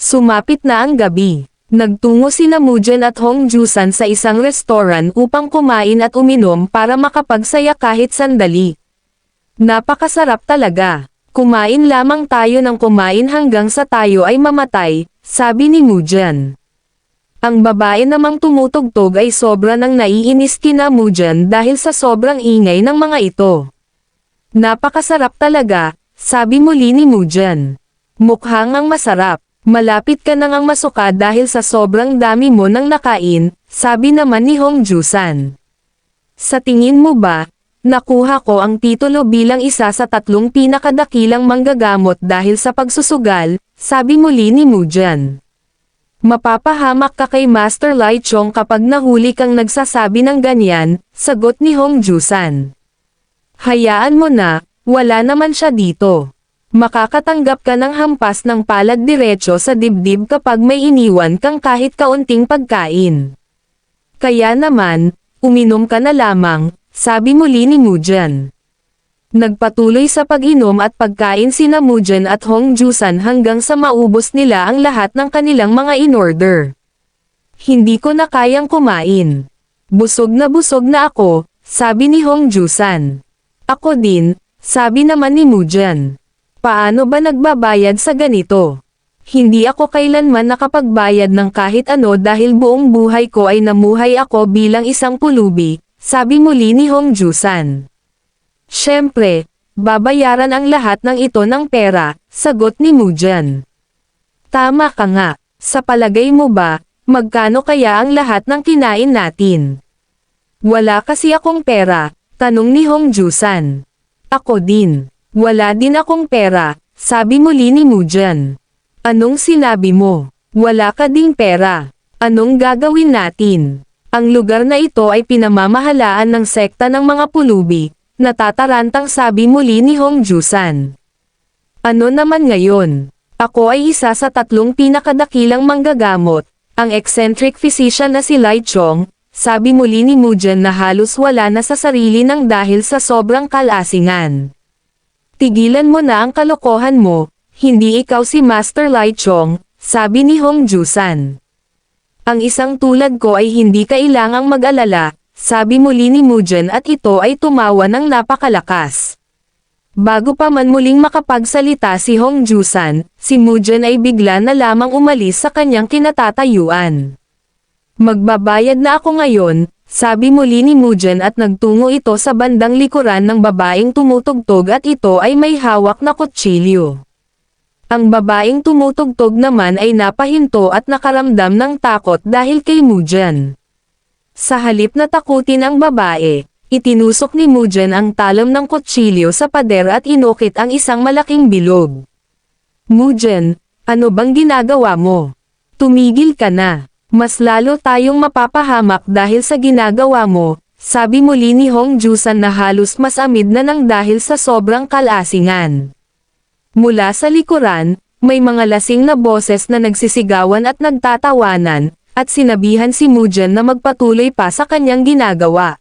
Sumapit na ang gabi. Nagtungo sina Mujen at Hong Jusan sa isang restaurant upang kumain at uminom para makapagsaya kahit sandali. Napakasarap talaga. Kumain lamang tayo ng kumain hanggang sa tayo ay mamatay, sabi ni Mujen. Ang babae namang tumutugtog ay sobra nang naiinis kina Mujen dahil sa sobrang ingay ng mga ito. Napakasarap talaga, sabi muli ni Mujen. Mukhang ang masarap. Malapit ka na ngang masuka dahil sa sobrang dami mo nang nakain, sabi naman ni Hong Jusan. Sa tingin mo ba, nakuha ko ang titulo bilang isa sa 3 pinakadakilang manggagamot dahil sa pagsusugal, sabi muli ni Mujen. Mapapahamak ka kay Master Lai Chong kapag nahuli kang nagsasabi ng ganyan, sagot ni Hong Jusan. Hayaan mo na, wala naman siya dito. Makakatanggap ka ng hampas ng palad diretso sa dibdib kapag may iniwan kang kahit kaunting pagkain. Kaya naman, uminom ka na lamang, sabi muli ni Mujen. Nagpatuloy sa pag-inom at pagkain sina Mujen at Hong Jusan hanggang sa maubos nila ang lahat ng kanilang mga in-order. Hindi ko na kayang kumain. Busog na ako, sabi ni Hong Jusan. Ako din, sabi naman ni Mujen. Paano ba nagbabayad sa ganito? Hindi ako kailanman nakapagbayad ng kahit ano dahil buong buhay ko ay namuhay ako bilang isang pulubi, sabi muli ni Hong Jusan. Siyempre, babayaran ang lahat ng ito ng pera, sagot ni Mujen. Tama ka nga, sa palagay mo ba, magkano kaya ang lahat ng kinain natin? Wala kasi akong pera, tanong ni Hong Jusan. Ako din. Wala din akong pera, sabi muli ni Mujen. Anong sinabi mo? Wala ka ding pera. Anong gagawin natin? Ang lugar na ito ay pinamamahalaan ng sekta ng mga pulubi, natatarantang sabi muli ni Hong Jusan. Ano naman ngayon? Ako ay isa sa 3 pinakadakilang manggagamot, ang eccentric physician na si Lai Chong, sabi muli ni Mujen na halos wala na sa sarili ng dahil sa sobrang kalasingan. Tigilan mo na ang kalokohan mo, hindi ikaw si Master Lai Chong, sabi ni Hong Jusan. Ang isang tulad ko ay hindi kailangang mag-alala, sabi muli ni Mujen at ito ay tumawa ng napakalakas. Bago pa man muling makapagsalita si Hong Jusan, si Mujen ay bigla na lamang umalis sa kanyang kinatatayuan. Magbabayad na ako ngayon, sabi muli ni Mujen at nagtungo ito sa bandang likuran ng babaeng tumutugtog at ito ay may hawak na kutsilyo. Ang babaeng tumutugtog naman ay napahinto at nakaramdam ng takot dahil kay Mujen. Sa halip na takutin ang babae, itinusok ni Mujen ang talam ng kutsilyo sa pader at inukit ang isang malaking bilog. Mujen, ano bang ginagawa mo? Tumigil ka na. Mas lalo tayong mapapahamak dahil sa ginagawa mo, sabi muli ni Hong Jusan na halos mas amid na ng dahil sa sobrang kalasingan. Mula sa likuran, may mga lasing na boses na nagsisigawan at nagtatawanan, at sinabihan si Mujen na magpatuloy pa sa kanyang ginagawa.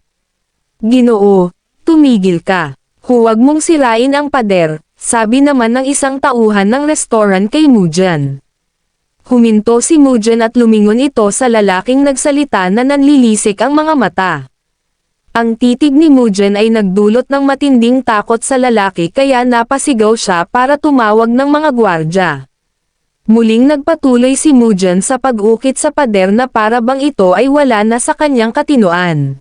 Ginoo, tumigil ka. Huwag mong sirain ang pader, sabi naman ng isang tauhan ng restaurant kay Mujen. Huminto si Mujen at lumingon ito sa lalaking nagsalita na nanlilisik ang mga mata. Ang titig ni Mujen ay nagdulot ng matinding takot sa lalaki kaya napasigaw siya para tumawag ng mga gwardya. Muling nagpatuloy si Mujen sa pag-ukit sa pader na para bang ito ay wala na sa kanyang katinoan.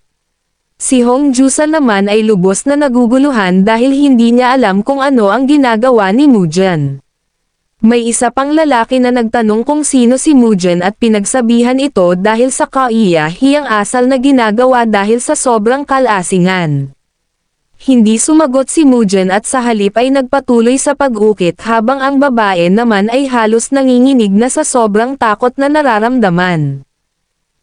Si Hong Jusan naman ay lubos na naguguluhan dahil hindi niya alam kung ano ang ginagawa ni Mujen. May isa pang lalaki na nagtanong kung sino si Mujen at pinagsabihan ito dahil sa kaiyahiyang asal na ginagawa dahil sa sobrang kalasingan. Hindi sumagot si Mujen at sa halip ay nagpatuloy sa pag-ukit habang ang babae naman ay halos nanginginig na sa sobrang takot na nararamdaman.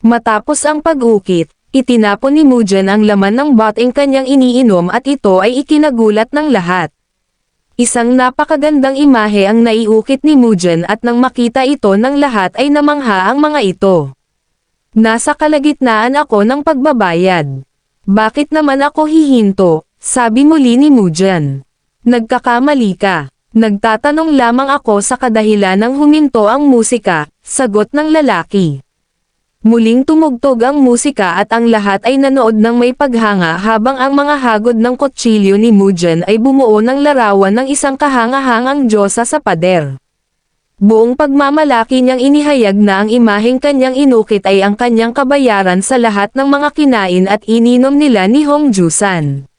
Matapos ang pag-ukit, itinapon ni Mujen ang laman ng boteng kanyang iniinom at ito ay ikinagulat ng lahat. Isang napakagandang imahe ang naiukit ni Mujen at nang makita ito ng lahat ay namangha ang mga ito. Nasa kalagitnaan ako ng pagbabayad. Bakit naman ako hihinto? Sabi muli ni Mujen. Nagkakamali ka. Nagtatanong lamang ako sa kadahilan ng huminto ang musika, sagot ng lalaki. Muling tumugtog ang musika at ang lahat ay nanood ng may paghanga habang ang mga hagod ng kutsilyo ni Mujan ay bumuo ng larawan ng isang kahanga-hangang diyosa sa pader. Buong pagmamalaki niyang inihayag na ang imaheng kanyang inukit ay ang kanyang kabayaran sa lahat ng mga kinain at ininom nila ni Hong Jusan.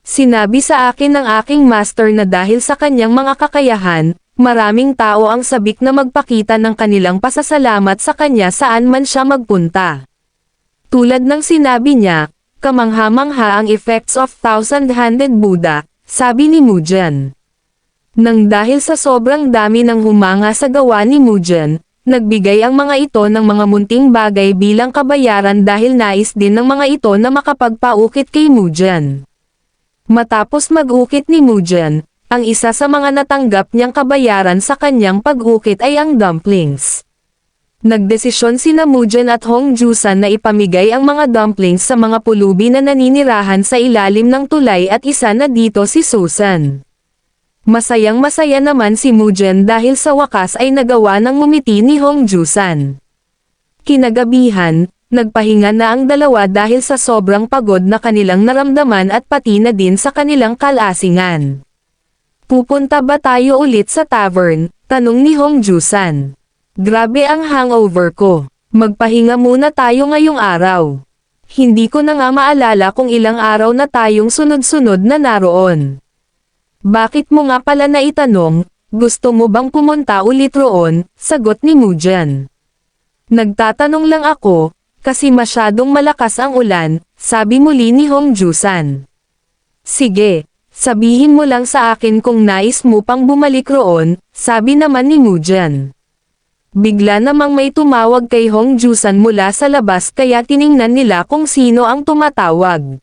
Sinabi sa akin ng aking master na dahil sa kanyang mga kakayahan, maraming tao ang sabik na magpakita ng kanilang pasasalamat sa kanya saan man siya magpunta. Tulad ng sinabi niya, kamangha-mangha ang effects of thousand-handed Buddha, sabi ni Mujan. Nang dahil sa sobrang dami ng humanga sa gawa ni Mujan, nagbigay ang mga ito ng mga munting bagay bilang kabayaran dahil nais din ng mga ito na makapagpaukit kay Mujan. Matapos mag-ukit ni Mujan, ang isa sa mga natanggap niyang kabayaran sa kanyang pag-ukit ay ang dumplings. Nagdesisyon sina Mujan at Hong Jusan na ipamigay ang mga dumplings sa mga pulubi na naninirahan sa ilalim ng tulay at isa na dito si Susan. Masayang-masaya naman si Mujan dahil sa wakas ay nagawa ng ngumiti ni Hong Jusan. Kinagabihan, nagpahinga na ang dalawa dahil sa sobrang pagod na kanilang naramdaman at pati na din sa kanilang kalasingan. Pupunta ba tayo ulit sa tavern? Tanong ni Hong Jusan. Grabe ang hangover ko. Magpahinga muna tayo ngayong araw. Hindi ko na nga maalala kung ilang araw na tayong sunod-sunod na naroon. Bakit mo nga pala naitanong, gusto mo bang pumunta ulit roon? Sagot ni Mujan. Nagtatanong lang ako, kasi masyadong malakas ang ulan, sabi muli ni Hong Jusan. Sige, sabihin mo lang sa akin kung nais mo pang bumalik roon, sabi naman ni Mujan. Bigla namang may tumawag kay Hong Jusan mula sa labas kaya tiningnan nila kung sino ang tumatawag.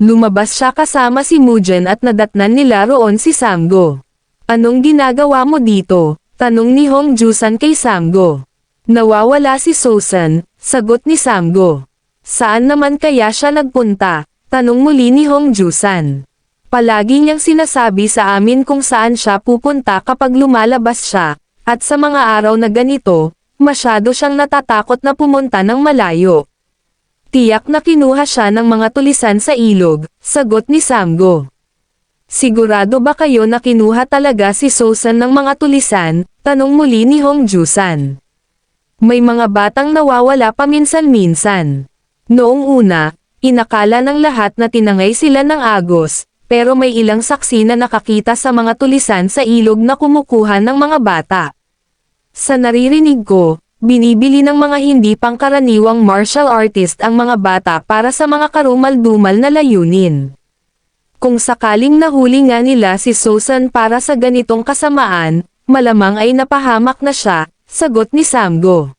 Lumabas siya kasama si Mujan at nadatnan nila roon si Samgo. Anong ginagawa mo dito? Tanong ni Hong Jusan kay Samgo. Nawawala si Susan, sagot ni Samgo. Saan naman kaya siya nagpunta? Tanong muli ni Hong Jusan. Palagi niyang sinasabi sa amin kung saan siya pupunta kapag lumalabas siya, at sa mga araw na ganito, masyado siyang natatakot na pumunta ng malayo. Tiyak na kinuha siya ng mga tulisan sa ilog, sagot ni Samgo. Sigurado ba kayo na kinuha talaga si Susan ng mga tulisan? Tanong muli ni Hong Jusan. May mga batang nawawala paminsan-minsan. Noong una, inakala ng lahat na tinangay sila ng agos, pero may ilang saksi na nakakita sa mga tulisan sa ilog na kumukuha ng mga bata. Sa naririnig ko, binibili ng mga hindi pangkaraniwang martial artist ang mga bata para sa mga karumal-dumal na layunin. Kung sakaling nahuli nga nila si Susan para sa ganitong kasamaan, malamang ay napahamak na siya, sagot ni Samgo.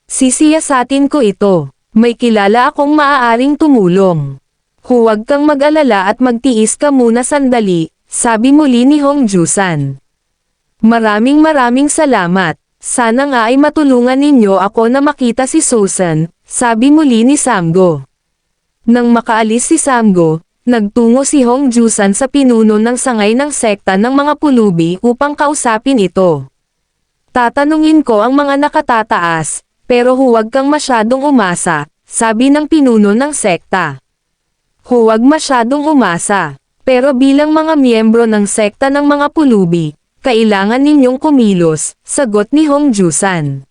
Sisiyasatin ko ito. May kilala akong maaaring tumulong. Huwag kang mag-alala at magtiis ka muna sandali, sabi muli ni Hong Jusan. Maraming salamat. Sana nga ay matulungan ninyo ako na makita si Susan, sabi muli ni Samgo. Nang makaalis si Samgo, nagtungo si Hong Jusan sa pinuno ng sangay ng sekta ng mga pulubi upang kausapin ito. Tatanungin ko ang mga nakatataas, pero huwag kang masyadong umasa, sabi ng pinuno ng sekta. Huwag masyadong umasa, pero bilang mga miyembro ng sekta ng mga pulubi, kailangan ninyong kumilos, sagot ni Hong Jusan.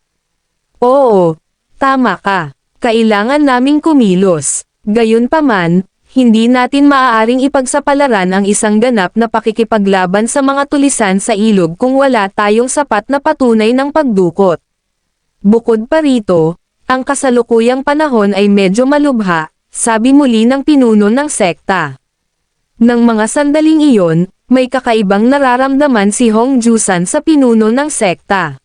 Oo, tama ka. Kailangan naming kumilos. Gayunpaman, hindi natin maaaring ipagsapalaran ang isang ganap na pakikipaglaban sa mga tulisan sa ilog kung wala tayong sapat na patunay ng pagdukot. Bukod pa rito, ang kasalukuyang panahon ay medyo malubha, sabi muli ng pinuno ng sekta. Nang mga sandaling iyon, may kakaibang nararamdaman si Hong Jusan sa pinuno ng sekta.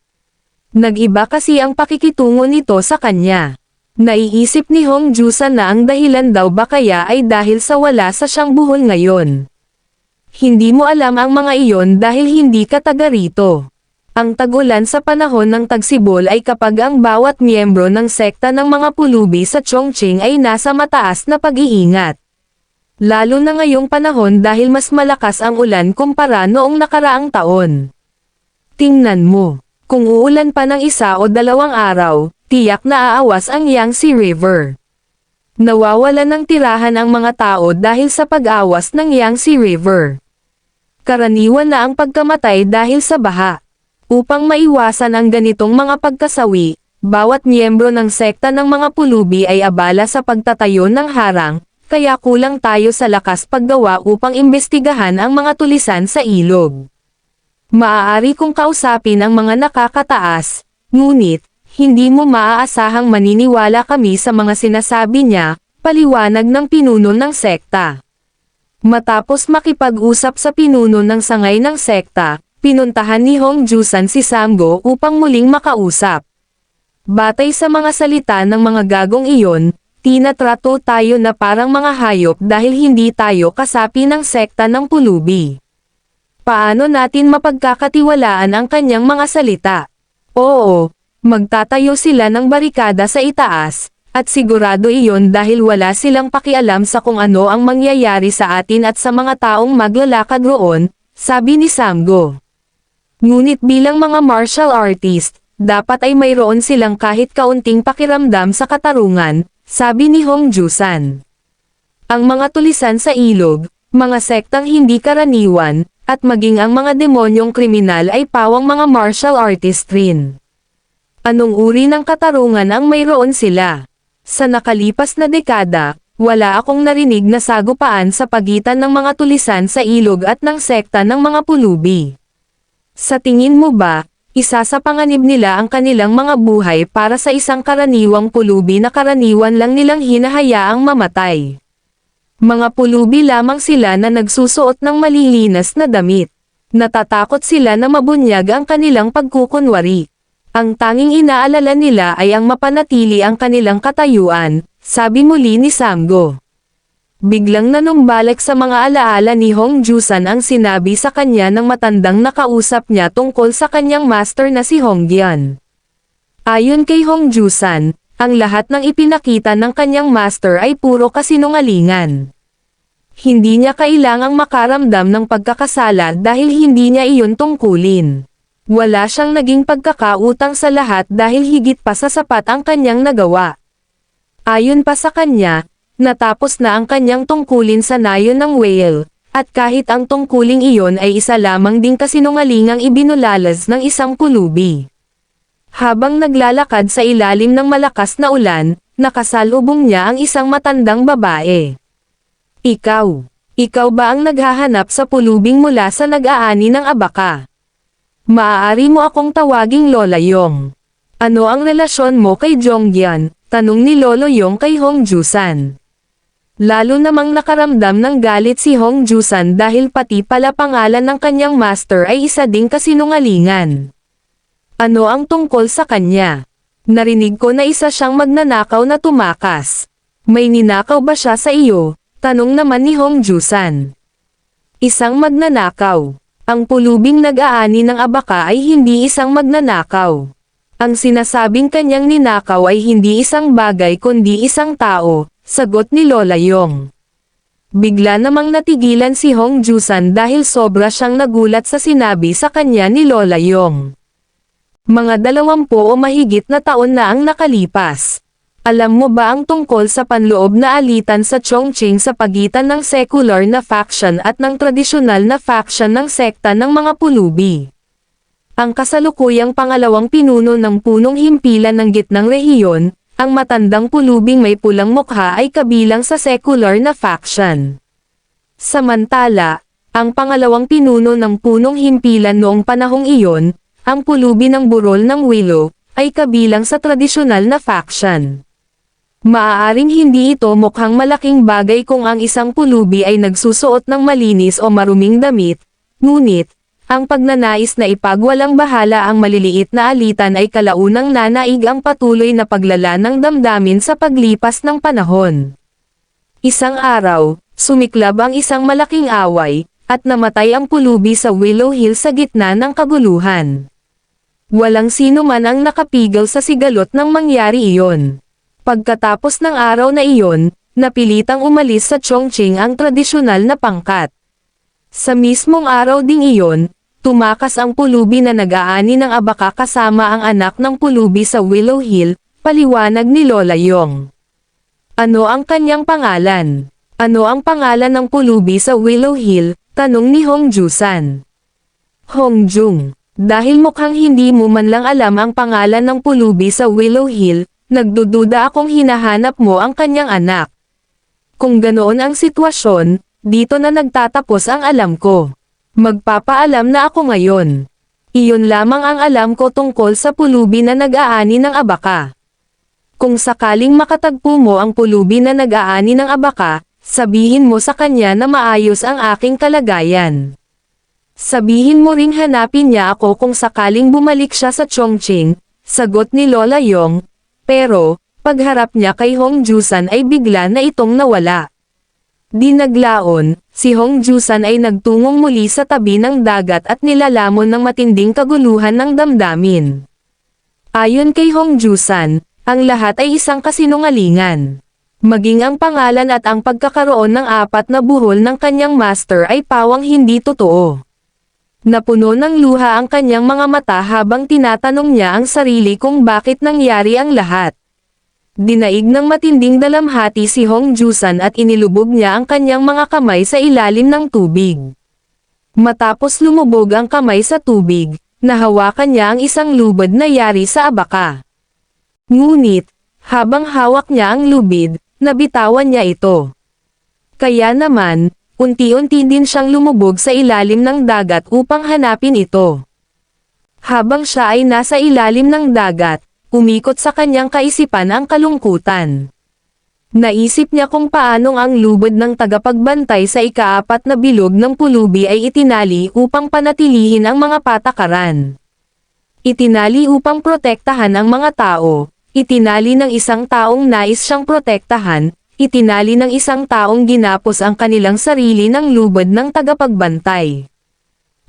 Nag-iba kasi ang pakikitungo nito sa kanya. Naiisip ni Hong Jusan na ang dahilan daw ba kaya ay dahil sa wala sa siyang buhol ngayon. Hindi mo alam ang mga iyon dahil hindi ka taga rito. Ang tagulan sa panahon ng tagsibol ay kapag ang bawat miyembro ng sekta ng mga pulubi sa Chongqing ay nasa mataas na pag-iingat. Lalo na ngayong panahon dahil mas malakas ang ulan kumpara noong nakaraang taon. Tingnan mo, kung uulan pa ng 1 o 2 araw, tiyak na aawas ang Yangtze River. Nawawalan ng tirahan ang mga tao dahil sa pag-awas ng Yangtze River. Karaniwan na ang pagkamatay dahil sa baha. Upang maiwasan ang ganitong mga pagkasawi, bawat miyembro ng sekta ng mga pulubi ay abala sa pagtatayo ng harang, kaya kulang tayo sa lakas paggawa upang imbestigahan ang mga tulisan sa ilog. Maaari kong kausapin ang mga nakakataas, ngunit, hindi mo maaasahang maniniwala kami sa mga sinasabi niya, paliwanag ng pinuno ng sekta. Matapos makipag-usap sa pinuno ng sangay ng sekta, pinuntahan ni Hong Jusan si Samgo upang muling makausap. Batay sa mga salita ng mga gagong iyon, tinatrato tayo na parang mga hayop dahil hindi tayo kasapi ng sekta ng pulubi. Paano natin mapagkakatiwalaan ang kanyang mga salita? Oo, magtatayo sila ng barikada sa itaas, at sigurado iyon dahil wala silang pakialam sa kung ano ang mangyayari sa atin at sa mga taong maglalakad roon, sabi ni Samgo. Ngunit bilang mga martial artist, dapat ay mayroon silang kahit kaunting pakiramdam sa katarungan, sabi ni Hong Jusan. Ang mga tulisan sa ilog, mga sektang hindi karaniwan, at maging ang mga demonyong kriminal ay pawang mga martial artist rin. Anong uri ng katarungan ang mayroon sila? Sa nakalipas na dekada, wala akong narinig na sagupaan sa pagitan ng mga tulisan sa ilog at ng sekta ng mga pulubi. Sa tingin mo ba, isa sa panganib nila ang kanilang mga buhay para sa isang karaniwang pulubi na karaniwan lang nilang hinahayaang mamatay? Mga pulubi lamang sila na nagsusuot ng malilinas na damit. Natatakot sila na mabunyag ang kanilang pagkukunwari. Ang tanging inaalala nila ay ang mapanatili ang kanilang katayuan, sabi muli ni Samgo. Biglang nanumbalik sa mga alaala ni Hong Jusan ang sinabi sa kanya ng matandang nakausap niya tungkol sa kanyang master na si Hong Gian. Ayon kay Hong Jusan, ang lahat ng ipinakita ng kanyang master ay puro kasinungalingan. Hindi niya kailangang makaramdam ng pagkakasala dahil hindi niya iyon tungkulin. Wala siyang naging pagkakautang sa lahat dahil higit pa sa sapat ang kanyang nagawa. Ayon pa sa kanya, natapos na ang kanyang tungkulin sa nayon ng whale, at kahit ang tungkuling iyon ay isa lamang ding kasinungalingang ibinulalas ng isang pulubi. Habang naglalakad sa ilalim ng malakas na ulan, nakasalubong niya ang isang matandang babae. Ikaw ba ang naghahanap sa pulubing mula sa nag-aani ng abaka? Maaari mo akong tawaging Lola Yong. Ano ang relasyon mo kay Jongyan? Tanong ni Lolo Yong kay Hong Jusan. Lalo namang nakaramdam ng galit si Hong Jusan dahil pati pala pangalan ng kanyang master ay isa ding kasinungalingan. Ano ang tungkol sa kanya? Narinig ko na isa siyang magnanakaw na tumakas. May ninakaw ba siya sa iyo? Tanong naman ni Hong Jusan. Isang magnanakaw. Ang pulubing nag-aani ng abaka ay hindi isang magnanakaw. Ang sinasabing kanyang ninakaw ay hindi isang bagay kundi isang tao, sagot ni Lola Yong. Bigla namang natigilan si Hong Jusan dahil sobra siyang nagulat sa sinabi sa kanya ni Lola Yong. Mga 20 o mahigit na taon na ang nakalipas. Alam mo ba ang tungkol sa panloob na alitan sa Chongqing sa pagitan ng secular na faction at ng tradisyonal na faction ng sekta ng mga pulubi? Ang kasalukuyang pangalawang pinuno ng punong himpilan ng gitnang rehiyon, ang matandang pulubing may pulang mukha ay kabilang sa secular na faction. Samantala, ang pangalawang pinuno ng punong himpilan noong panahong iyon, ang pulubi ng burol ng Willow, ay kabilang sa tradisyonal na faction. Maaaring hindi ito mukhang malaking bagay kung ang isang pulubi ay nagsusuot ng malinis o maruming damit, ngunit, ang pagnanais na ipagwalang bahala ang maliliit na alitan ay kalaunang nanaig ang patuloy na paglala ng damdamin sa paglipas ng panahon. Isang araw, sumiklab ang isang malaking away, at namatay ang pulubi sa Willow Hill sa gitna ng kaguluhan. Walang sino man ang nakapigil sa sigalot nang mangyari iyon. Pagkatapos ng araw na iyon, napilitang umalis sa Chongqing ang tradisyonal na pangkat. Sa mismong araw ding iyon, tumakas ang pulubi na nag-aani ng abaka kasama ang anak ng pulubi sa Willow Hill, paliwanag ni Lola Yong. Ano ang kanyang pangalan? Ano ang pangalan ng pulubi sa Willow Hill? Tanong ni Hong Jusan. Hongjung, dahil mukhang hindi mo man lang alam ang pangalan ng pulubi sa Willow Hill, nagdududa akong hinahanap mo ang kanyang anak. Kung ganoon ang sitwasyon, dito na nagtatapos ang alam ko. Magpapaalam na ako ngayon. Iyon lamang ang alam ko tungkol sa pulubi na nag-aani ng abaka. Kung sakaling makatagpo mo ang pulubi na nag-aani ng abaka, sabihin mo sa kanya na maayos ang aking kalagayan. Sabihin mo ring hanapin niya ako kung sakaling bumalik siya sa Chongqing, sagot ni Lola Yong, pero, pagharap niya kay Hong Jusan ay bigla na itong nawala. Di naglaon, si Hong Jusan ay nagtungong muli sa tabi ng dagat at nilalamon ng matinding kaguluhan ng damdamin. Ayon kay Hong Jusan, ang lahat ay isang kasinungalingan. Maging ang pangalan at ang pagkakaroon ng 4 na buhol ng kanyang master ay pawang hindi totoo. Napuno ng luha ang kanyang mga mata habang tinatanong niya ang sarili kung bakit nangyari ang lahat. Dinaig ng matinding dalamhati si Hong Jusan at inilubog niya ang kanyang mga kamay sa ilalim ng tubig. Matapos lumubog ang kamay sa tubig, nahawakan niya ang isang lubid na yari sa abaka. Ngunit, habang hawak niya ang lubid, nabitawan niya ito. Kaya naman, unti-unti din siyang lumubog sa ilalim ng dagat upang hanapin ito. Habang siya ay nasa ilalim ng dagat, umikot sa kanyang kaisipan ang kalungkutan. Naisip niya kung paanong ang lubid ng tagapagbantay sa ika-4 na bilog ng pulubi ay itinali upang panatilihin ang mga patakaran. Itinali upang protektahan ang mga tao, itinali ng isang taong nais siyang protektahan, itinali ng isang taong ginapos ang kanilang sarili ng lubid ng tagapagbantay.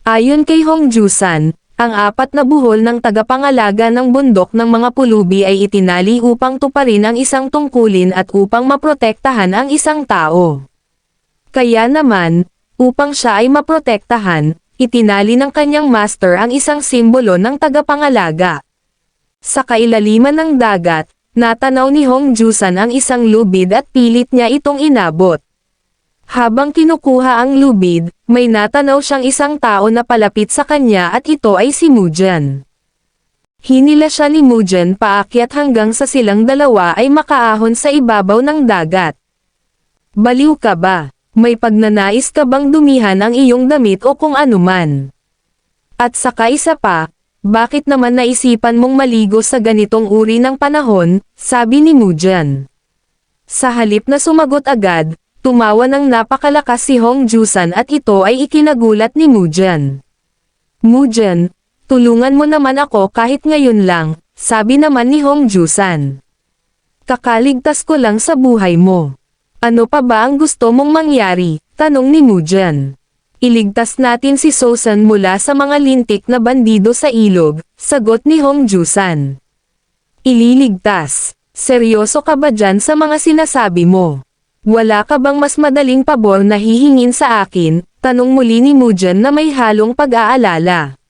Ayon kay Hong Jusan, ang 4 na buhol ng tagapangalaga ng bundok ng mga pulubi ay itinali upang tuparin ang isang tungkulin at upang maprotektahan ang isang tao. Kaya naman, upang siya ay maprotektahan, itinali ng kanyang master ang isang simbolo ng tagapangalaga. Sa kailaliman ng dagat, natanaw ni Hong Jusan ang isang lubid at pilit niya itong inabot. Habang kinukuha ang lubid, may natanaw siyang isang tao na palapit sa kanya at ito ay si Mujan. Hinila siya ni Mujan paakyat hanggang sa silang dalawa ay makaahon sa ibabaw ng dagat. Baliw ka ba? May pagnanais ka bang dumihan ang iyong damit o kung anuman? At saka isa pa, bakit naman naisipan mong maligo sa ganitong uri ng panahon, sabi ni Mujan. Sa halip na sumagot agad, tumawa ng napakalakas si Hong Jusan at ito ay ikinagulat ni Mujan. Mujan, tulungan mo naman ako kahit ngayon lang, sabi naman ni Hong Jusan. Kakaligtas ko lang sa buhay mo. Ano pa ba ang gusto mong mangyari? Tanong ni Mujan. Iligtas natin si Sosan mula sa mga lintik na bandido sa ilog, sagot ni Hong Jusan. Ililigtas? Seryoso ka ba dyan sa mga sinasabi mo? Wala ka bang mas madaling pabor na hihingin sa akin? Tanong muli ni Mujan na may halong pag-aalala.